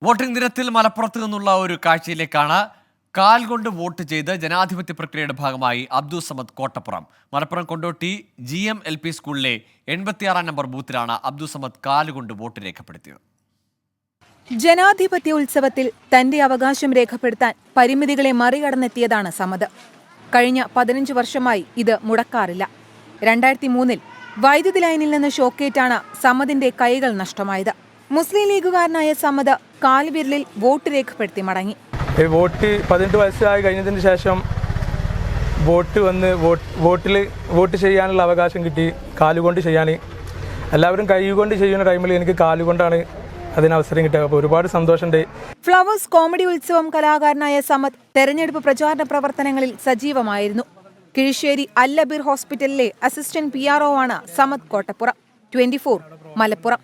Voting ദിനത്തിൽ മലപ്പുറത്ത് നിന്നുള്ള ഒരു കാഴ്ചയിലേക്കാണ്. കാൽ കൊണ്ട് വോട്ട് ചെയ്ത് ജനാധിപത്യ പ്രക്രിയയുടെ ഭാഗമായി അബ്ദുൾ സമദ് കോട്ടപ്പുറം. മലപ്പുറം കൊണ്ടോട്ടി GMLP സ്കൂളിലെ 86 നമ്പർ ബൂത്തിലാണ് അബ്ദുൾ സമദ് കാലുകൊണ്ട് വോട്ട് രേഖപ്പെടുത്തിയത്. ജനാധിപത്യ ഉത്സവത്തിൽ തന്റെ അവകാശം രേഖപ്പെടുത്താൻ പരിമിതികളെ മറികടന്നെത്തിയതാണ് സമദ്. കഴിഞ്ഞ 15 വർഷമായി ഇത് മുടക്കാറില്ല. 2003-ൽ വൈദ്യുതി ലൈനിൽ നിന്ന് ഷോക്കേറ്റാണ് സമദിന്റെ കൈകൾ നഷ്ടമായത്. മുസ്ലിം ലീഗുകാരനായ സമദ് കാൽവിരലിൽ വോട്ട് രേഖപ്പെടുത്തി മടങ്ങി. വോട്ട് 18 വയസ്സായി കഴിഞ്ഞതിന് ശേഷം വോട്ട് ചെയ്യാനുള്ള അവകാശം കിട്ടി. കാലുകൊണ്ട് ചെയ്യാൻ എല്ലാവരും കൈകൊണ്ട് ചെയ്യുന്ന ടൈമിൽ എനിക്ക് കാലുകൊണ്ടാണ് അതിന് അവസരം കിട്ടിയത്. അപ്പോൾ ഒരുപാട് സന്തോഷമുണ്ട്. ഫ്ലവേഴ്സ് കോമഡി ഉത്സവം കലാകാരനായ സമദ് തെരഞ്ഞെടുപ്പ് പ്രചാരണ പ്രവർത്തനങ്ങളിൽ സജീവമായിരുന്നു. കിഴിശ്ശേരി അൽ അബീർ ഹോസ്പിറ്റലിലെ അസിസ്റ്റന്റ് PRO ആണ് സമദ് കോട്ടപ്പുറം. 24 മലപ്പുറം.